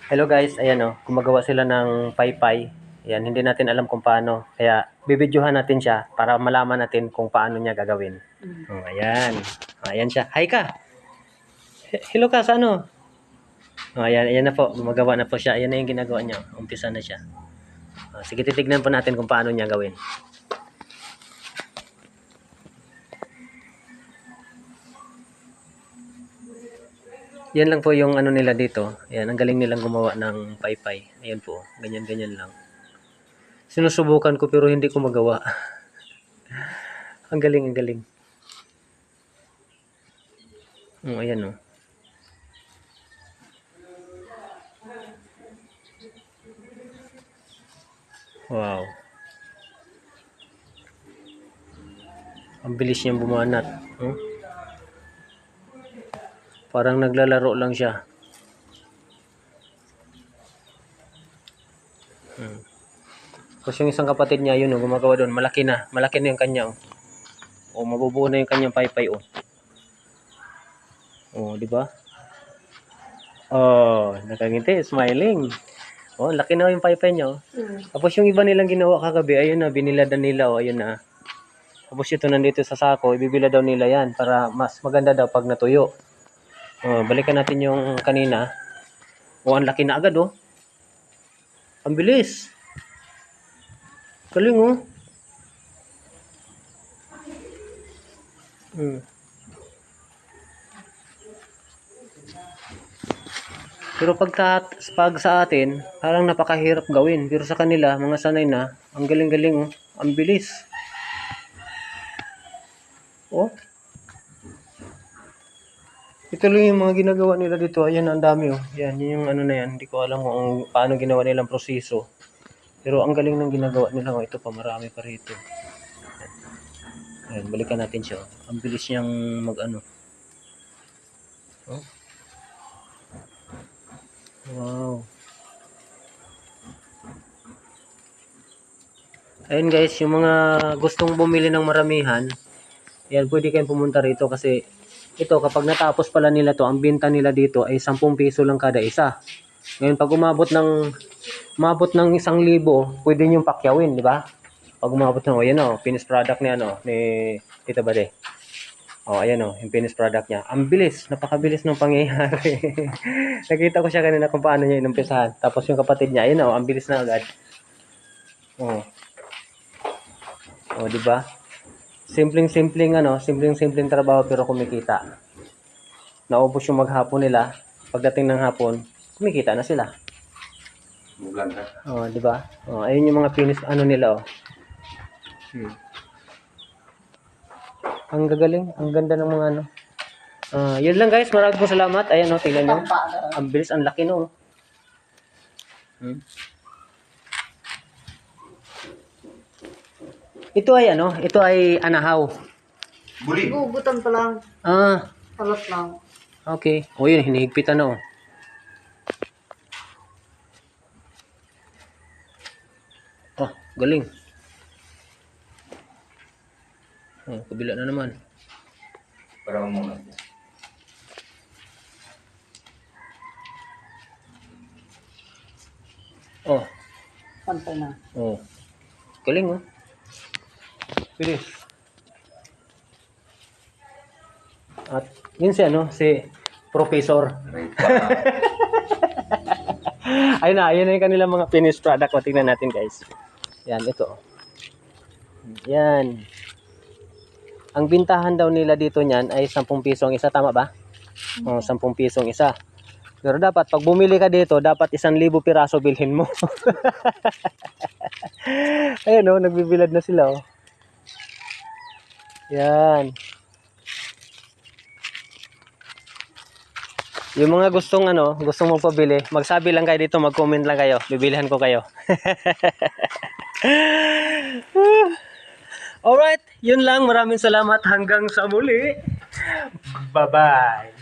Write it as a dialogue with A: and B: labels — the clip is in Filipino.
A: Hello guys, ayan o, gumagawa sila ng paypay. Ayan, hindi natin alam kung paano. Kaya bibidyohan natin siya para malaman natin kung paano niya gagawin. Oh, ayan. Ayan siya. Hi ka! Hello ka, sa ano? Oh, ayan, ayan na po. Gumagawa na po siya. Ayan na yung ginagawa niya. Umpisa na siya. Sige, titignan po natin kung paano niya gawin. Yan lang po yung ano nila dito. Ayan, ang galing nilang gumawa ng paypay. Ayan po. Ganyan-ganyan lang. Sinusubukan ko pero hindi ko magawa. Ang galing, ang galing. Ayan o. Wow. Ang bilis niyang bumanat. Parang naglalaro lang siya. Tapos yung isang kapatid niya, yun gumagawa doon. Malaki na. Malaki na yung kanya. Mabubuo na yung kanyang paypay. Di ba? Nakangiti, smiling. Laki na yung paypay niya. Tapos yung iba nilang ginawa kagabi, ayun na, biniladan nila. Ayun na. Tapos ito nandito sa sako, ibibila daw nila yan para mas maganda daw pag natuyo. Balikan natin yung kanina. Ang laki na agad Ang bilis. Galing Pero pag sa atin, parang napakahirap gawin. Pero sa kanila, mga sanay na, ang galing-galing Ang bilis. Ito lang yung mga ginagawa nila dito. Ayan, ang dami Yan, yun yung ano na yan. Hindi ko alam kung paano ginawa nilang proseso. Pero ang galing ng ginagawa nila. Ito pa, marami pa rito. Ayan, balikan natin siya. Ang bilis niyang mag-ano. Wow. Ayun guys, yung mga gustong bumili ng maramihan, yan, pwede kayong pumunta rito kasi ito, kapag natapos pala nila to, ang binta nila dito ay 10 piso lang kada isa. Ngayon, pag umabot ng 1,000, pwede nyo pakyawin, di ba? Pag umabot ng, ayan finished product niya, ni Tita Bade. Ayan yung finished product niya. Ang bilis, napakabilis ng pangyayari. Nakita ko siya kanina kung paano niya inumpisahan. Tapos yung kapatid niya, ayan ang bilis na agad. Di ba? Simpleng trabaho pero kumikita. Naubos yung maghapon nila. Pagdating ng hapon, kumikita na sila. Di ba? Ayun yung mga finish nila Ang gagaling, ang ganda ng mga yun lang guys, maraming po salamat. Ayan tingnan nyo. Ang bilis, ang laki Ito ay anahaw.
B: Buli. Gugutan pa lang. Palat lang.
A: Okay. Yun, hinihigpitan na galing. Kabila na naman.
C: Para muna.
B: Pantay na.
A: Galing bilis. At yun si Professor. Ayun na yung kanilang mga finished product. Tingnan natin guys. Yan, ito. Yan. Ang bintahan daw nila dito niyan ay 10 piso ang isa. Tama ba? 10 piso ang isa. Pero dapat, pag bumili ka dito, dapat 1,000 piraso bilhin mo. Ayun nagbibilad na sila Yan. Yung mga gustong magpabili, magsabi lang kayo dito, mag-comment lang kayo. Bibilihan ko kayo. Alright, yun lang. Maraming salamat. Hanggang sa muli. Bye-bye.